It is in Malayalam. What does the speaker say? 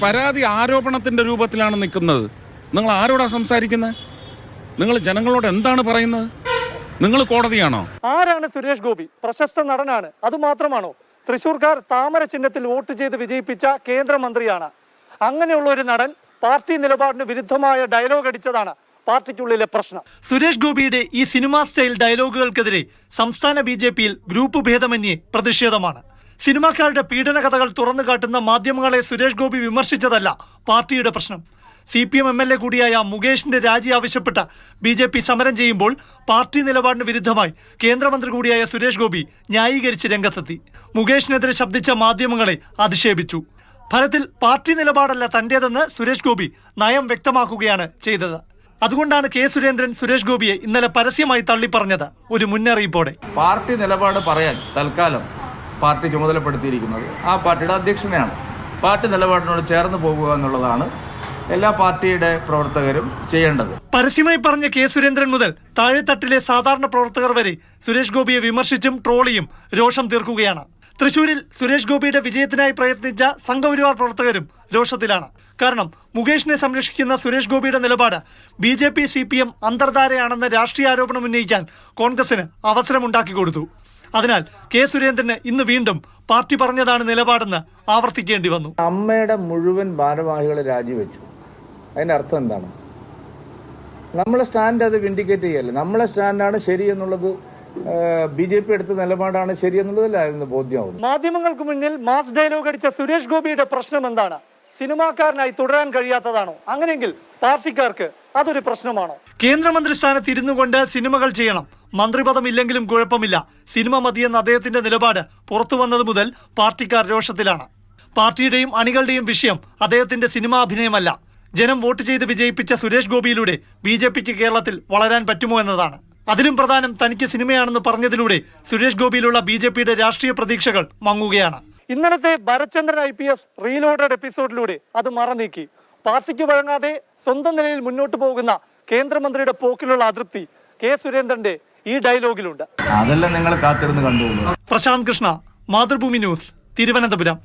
പരാതി ആരോപണത്തിന്റെ രൂപത്തിലാണ് നിൽക്കുന്നത്. നിങ്ങൾ ആരോടാ സംസാരിക്കുന്നത്? നിങ്ങൾ ജനങ്ങളോട് എന്താണ് പറയുന്നത്? നിങ്ങൾ കോടതിയാണോ? ആരാണ് സുരേഷ് ഗോപി? പ്രശസ്ത നടനാണ്. അതുമാത്രമാണോ? തൃശൂർക്കാർ താമര ചിഹ്നത്തിൽ വോട്ട് ചെയ്ത് വിജയിപ്പിച്ച കേന്ദ്രമന്ത്രിയാണ്. അങ്ങനെയുള്ള ഒരു നടൻ പാർട്ടി നിലപാടിന് വിരുദ്ധമായ ഡയലോഗ് അടിച്ചതാണ് പാർട്ടിക്കുള്ളിലെ പ്രശ്നം. സുരേഷ് ഗോപിയുടെ ഈ സിനിമാ സ്റ്റൈൽ ഡയലോഗുകൾക്കെതിരെ സംസ്ഥാന BJP-യിൽ ഗ്രൂപ്പ് ഭേദമന്യേ പ്രതിഷേധമാണ്. സിനിമാക്കാരുടെ പീഡന കഥകൾ തുറന്നു കാട്ടുന്ന മാധ്യമങ്ങളെ സുരേഷ് ഗോപി വിമർശിച്ചതല്ല പാർട്ടിയുടെ പ്രശ്നം. CPM MLA കൂടിയായ മുകേഷിന്റെ രാജി ആവശ്യപ്പെട്ട BJP സമരം ചെയ്യുമ്പോൾ പാർട്ടി നിലപാടിന് വിരുദ്ധമായി കേന്ദ്രമന്ത്രി കൂടിയായ സുരേഷ് ഗോപി ന്യായീകരിച്ച് രംഗത്തെത്തി. മുകേഷിനെതിരെ ശബ്ദിച്ച മാധ്യമങ്ങളെ അധിക്ഷേപിച്ചു. ഫലത്തിൽ പാർട്ടി നിലപാടല്ല തന്റേതെന്ന് സുരേഷ് ഗോപി നയം വ്യക്തമാക്കുകയാണ് ചെയ്തത്. അതുകൊണ്ടാണ് K. സുരേന്ദ്രൻ സുരേഷ് ഗോപിയെ ഇന്നലെ പരസ്യമായി തള്ളിപ്പറഞ്ഞത് ഒരു മുന്നറിയിപ്പോടെ. പാർട്ടി നിലപാട് പറയാൻ തൽക്കാലം പാർട്ടി ചുമതലപ്പെടുത്തിയിരിക്കുന്നത് ആ പാർട്ടിയുടെ അധ്യക്ഷനെയാണ്. പാർട്ടി നിലപാടിനോട് ചേർന്ന് പോകുക എന്നുള്ളതാണ് എല്ലാ പാർട്ടിയുടെ പ്രവർത്തകരും ചെയ്യേണ്ടത്. പരസ്യമായി പറഞ്ഞ K. സുരേന്ദ്രൻ മുതൽ താഴെത്തട്ടിലെ സാധാരണ പ്രവർത്തകർ വരെ സുരേഷ് ഗോപിയെ വിമർശിച്ചും ട്രോളിയും രോഷം തീർക്കുകയാണ്. തൃശൂരിൽ സുരേഷ് ഗോപിയുടെ വിജയത്തിനായി പ്രയത്നിച്ച സംഘപരിവാർ പ്രവർത്തകരും രോഷത്തിലാണ്. കാരണം മുകേഷിനെ സംരക്ഷിക്കുന്ന സുരേഷ് ഗോപിയുടെ നിലപാട് BJP CPM അന്തർധാരയാണെന്ന രാഷ്ട്രീയ ആരോപണം ഉന്നയിക്കാൻ കോൺഗ്രസിന് അവസരമുണ്ടാക്കി കൊടുത്തു. അതിനാൽ K. സുരേന്ദ്രന് ഇന്ന് വീണ്ടും പാർട്ടി പറഞ്ഞതാണ് നിലപാടെന്ന് ആവർത്തിക്കേണ്ടി വന്നു. അമ്മയുടെ മുഴുവൻ ഭാരവാഹികളെ രാജിവെച്ചു. അതിന്റെ അർത്ഥം എന്താണ്? നമ്മളെ സ്റ്റാൻഡ് അത് വിൻഡിക്കേറ്റ് ചെയ്യല്ലേ. നമ്മളെ സ്റ്റാൻഡാണ് ശരി എന്നുള്ളത്, BJP എടുത്ത നിലപാടാണ് ശരി എന്നുള്ളതിലായിരുന്നു ബോധ്യമാവുന്നത്. മാധ്യമങ്ങൾക്ക് മുന്നിൽ മാസ് ഡയലോഗ് അടിച്ച സുരേഷ് ഗോപിയുടെ പ്രശ്നം എന്താണ്? സിനിമാക്കാരനായി തുടരാൻ കഴിയാത്തതാണോ? അങ്ങനെയെങ്കിൽ പാർട്ടിക്കാർക്ക് അതൊരു പ്രശ്നമാണോ? കേന്ദ്രമന്ത്രി സ്ഥാനത്ത് ഇരുന്നു കൊണ്ട് സിനിമകൾ ചെയ്യണം, മന്ത്രിപദം ഇല്ലെങ്കിലും കുഴപ്പമില്ല, സിനിമ മതിയെന്ന അദ്ദേഹത്തിന്റെ നിലപാട് പുറത്തു വന്നത് മുതൽ പാർട്ടിക്കാർ രോഷത്തിലാണ്. പാർട്ടിയുടെയും അണികളുടെയും വിഷയം അദ്ദേഹത്തിന്റെ സിനിമാ അഭിനയമല്ല, ജനം വോട്ട് ചെയ്ത് വിജയിപ്പിച്ച സുരേഷ് ഗോപിയിലൂടെ BJP-ക്ക് കേരളത്തിൽ വളരാൻ പറ്റുമോ എന്നതാണ്. അതിലും പ്രധാനം തനിക്ക് സിനിമയാണെന്ന് പറഞ്ഞതിലൂടെ സുരേഷ് ഗോപിയിലുള്ള BJP-യുടെ രാഷ്ട്രീയ പ്രതീക്ഷകൾ മങ്ങുകയാണ്. ഇന്നലത്തെ ഭരചന്ദ്രൻ IPS റീലോഡഡ് എപ്പിസോഡിലൂടെ അത് മറനീക്കി. പാർട്ടിക്ക് വഴങ്ങാതെ സ്വന്തം നിലയിൽ മുന്നോട്ട് പോകുന്ന കേന്ദ്രമന്ത്രിയുടെ പോക്കിലുള്ള അതൃപ്തി K. സുരേന്ദ്രന്റെ ഈ ഡയലോഗിലുണ്ട്. അതെല്ലാം നിങ്ങൾ കാത്തിരുന്ന് കണ്ടു. പ്രശാന്ത് കൃഷ്ണ, മാതൃഭൂമി ന്യൂസ്, തിരുവനന്തപുരം.